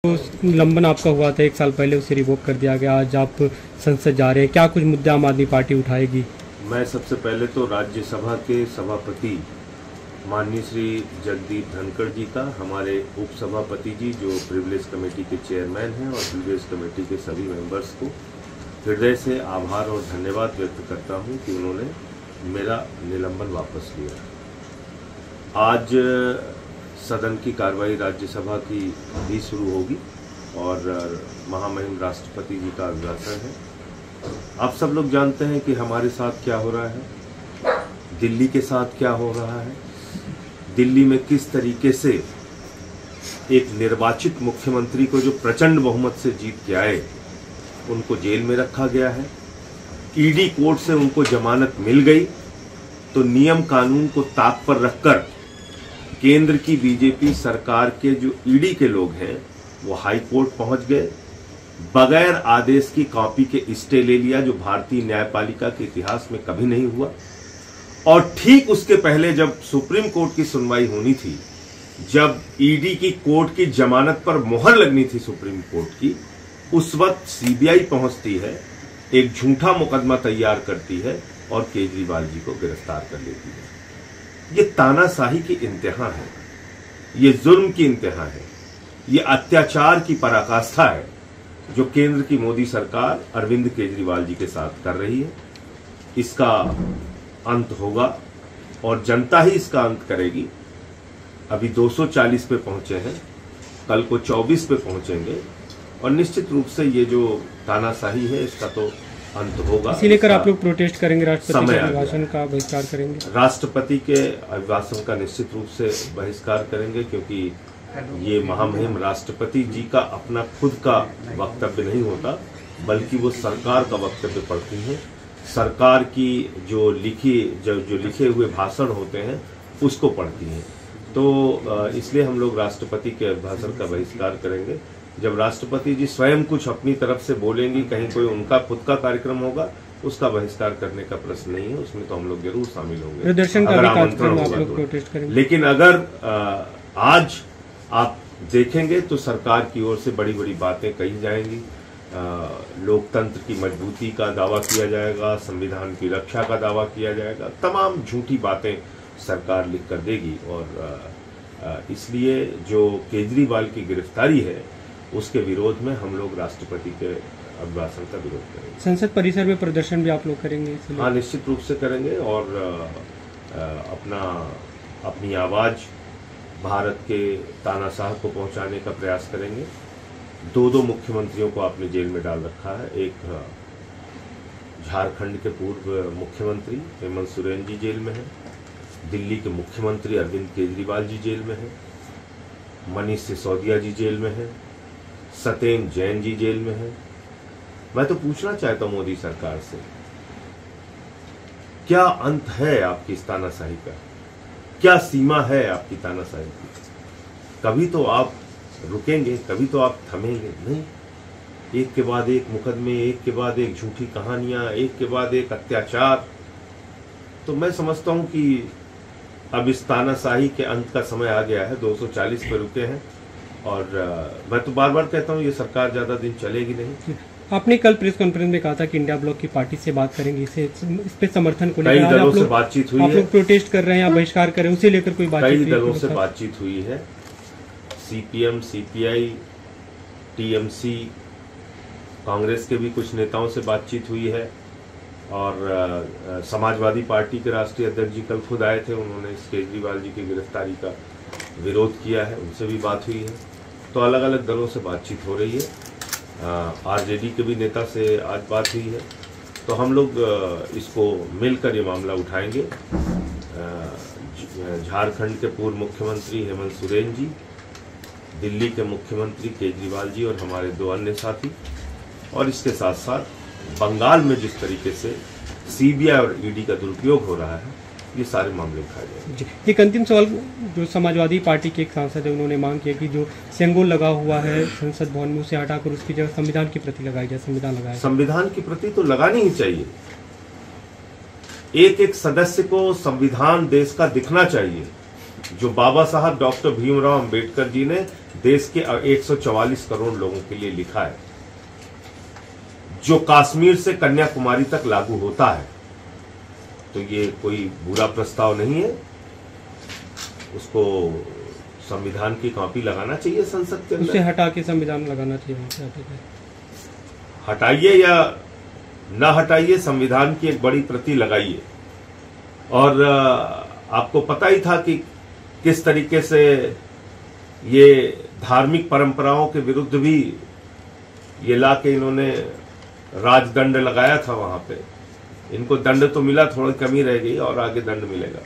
तो निलंबन आपका हुआ था 1 साल पहले, उसे रिवोक कर दिया गया। आज आप संसद जा रहे हैं, क्या कुछ मुद्दे आम आदमी पार्टी उठाएगी? मैं सबसे पहले तो राज्यसभा के सभापति माननीय श्री जगदीप धनखड़ जी का, हमारे उपसभापति जी जो प्रिविलेज कमेटी के चेयरमैन हैं और प्रिविलेज कमेटी के सभी मेंबर्स को हृदय से आभार और धन्यवाद व्यक्त करता हूं कि उन्होंने मेरा निलंबन वापस लिया। आज सदन की कार्रवाई राज्यसभा की भी शुरू होगी और महामहिम राष्ट्रपति जी का अभिभाषण है। आप सब लोग जानते हैं कि हमारे साथ क्या हो रहा है, दिल्ली के साथ क्या हो रहा है। दिल्ली में किस तरीके से एक निर्वाचित मुख्यमंत्री को जो प्रचंड बहुमत से जीत के आए, उनको जेल में रखा गया है। ईडी कोर्ट से उनको जमानत मिल गई तो नियम कानून को ताक पर रखकर केंद्र की बीजेपी सरकार के जो ईडी के लोग हैं वो हाई कोर्ट पहुंच गए, बगैर आदेश की कॉपी के स्टे ले लिया, जो भारतीय न्यायपालिका के इतिहास में कभी नहीं हुआ। और ठीक उसके पहले जब सुप्रीम कोर्ट की सुनवाई होनी थी, जब ईडी की कोर्ट की जमानत पर मोहर लगनी थी सुप्रीम कोर्ट की, उस वक्त सीबीआई पहुंचती है, एक झूठा मुकदमा तैयार करती है और केजरीवाल जी को गिरफ्तार कर लेती है। ये तानाशाही की इंतहा है, ये जुल्म की इंतहा है, ये अत्याचार की पराकाष्ठा है जो केंद्र की मोदी सरकार अरविंद केजरीवाल जी के साथ कर रही है। इसका अंत होगा और जनता ही इसका अंत करेगी। अभी 240 पे पहुंचे हैं, कल को 24 पे पहुंचेंगे और निश्चित रूप से ये जो तानाशाही है इसका तो अंत होगा। इसी लेकर आप लोग प्रोटेस्ट करेंगे, राष्ट्रपति के अभिभाषण का बहिष्कार करेंगे? राष्ट्रपति के अभिभाषण का निश्चित रूप से बहिष्कार करेंगे, क्योंकि ये महामहिम राष्ट्रपति जी का अपना खुद का वक्तव्य नहीं होता, बल्कि वो सरकार का वक्तव्य पढ़ती हैं। सरकार की जो लिखे हुए भाषण होते हैं उसको पढ़ती हैं। तो इसलिए हम लोग राष्ट्रपति के अभिभाषण का बहिष्कार करेंगे। जब राष्ट्रपति जी स्वयं कुछ अपनी तरफ से बोलेंगी, कहीं कोई उनका खुद का कार्यक्रम होगा, उसका बहिष्कार करने का प्रश्न नहीं है, उसमें तो हम लोग जरूर शामिल होंगे, प्रदर्शन का अगर भी आमंत्रण आप होगा लोग तो। प्रोटेस्ट करेंगे। लेकिन अगर आज आप देखेंगे तो सरकार की ओर से बड़ी बड़ी बातें कही जाएंगी। लोकतंत्र की मजबूती का दावा किया जाएगा, संविधान की रक्षा का दावा किया जाएगा, तमाम झूठी बातें सरकार लिख कर देगी। और इसलिए जो केजरीवाल की गिरफ्तारी है उसके विरोध में हम लोग राष्ट्रपति के अभिभाषण का विरोध करेंगे। संसद परिसर में प्रदर्शन भी आप लोग करेंगे? हाँ, निश्चित रूप से करेंगे और अपनी आवाज भारत के तानाशाह को पहुंचाने का प्रयास करेंगे। 2 मुख्यमंत्रियों को आपने जेल में डाल रखा है। एक झारखंड के पूर्व मुख्यमंत्री हेमंत सोरेन जी जेल में है, दिल्ली के मुख्यमंत्री अरविंद केजरीवाल जी जेल में है, मनीष सिसोदिया जी जेल में है, सत्येंद्र जैन जी जेल में है। मैं तो पूछना चाहता हूं मोदी सरकार से, क्या अंत है आपकी इस तानाशाही का? क्या सीमा है आपकी तानाशाही की? कभी तो आप रुकेंगे, कभी तो आप थमेंगे नहीं। एक के बाद एक मुकदमे, एक के बाद एक झूठी कहानियां, एक के बाद एक अत्याचार। तो मैं समझता हूं कि अब इस तानाशाही के अंत का समय आ गया है। 240 पे रुके हैं और मैं तो बार बार कहता हूं ये सरकार ज्यादा दिन चलेगी नहीं। आपने कल प्रेस कॉन्फ्रेंस में कहा था कि इंडिया ब्लॉक की पार्टी से बात करेंगे, इस पे समर्थन को लेकर कई दलों से बातचीत हुई है। आप लोग प्रोटेस्ट कर रहे हैं या बहिष्कार कर रहे हैं, उसे लेकर कोई बातचीत? कई दलों से बातचीत हुई है, सीपीएम, सीपीआई, टीएमसी, कांग्रेस के भी कुछ नेताओं से बातचीत हुई है और समाजवादी पार्टी के राष्ट्रीय अध्यक्ष जी कल खुद आए थे, उन्होंने इस केजरीवाल जी की गिरफ्तारी का विरोध किया है, उनसे भी बात हुई है। तो अलग अलग दलों से बातचीत हो रही है। आरजेडी के भी नेता से आज बात हुई है। तो हम लोग इसको मिलकर ये मामला उठाएंगे। झारखंड के पूर्व मुख्यमंत्री हेमंत सोरेन जी, दिल्ली के मुख्यमंत्री केजरीवाल जी और हमारे 2 अन्य साथी, और इसके साथ साथ बंगाल में जिस तरीके से सीबीआई और ईडी का दुरुपयोग हो रहा है, ये सारे मामले उठाए जाएंगे। एक अंतिम सवाल, जो समाजवादी पार्टी के एक सांसद है, उन्होंने मांग किया कि जो सिंबल लगा हुआ है संसद भवन में उसे हटाकर उसकी जगह संविधान की प्रति लगाई जाए। संविधान की प्रति तो लगानी ही चाहिए। एक एक सदस्य को संविधान देश का दिखना चाहिए। जो बाबा साहब डॉक्टर भीमराव अंबेडकर जी ने देश के 144 करोड़ लोगों के लिए लिखा है, जो कश्मीर से कन्याकुमारी तक लागू होता है। तो ये कोई बुरा प्रस्ताव नहीं है, उसको संविधान की कॉपी लगाना चाहिए संसद के अंदर। उसे हटा के संविधान लगाना चाहिए। हटाइए या न हटाइए, संविधान की एक बड़ी प्रति लगाइए। और आपको पता ही था कि किस तरीके से ये धार्मिक परंपराओं के विरुद्ध भी ये ला के इन्होंने राजदंड लगाया था वहां पे। इनको दंड तो मिला, थोड़ी कमी रह गई और आगे दंड मिलेगा।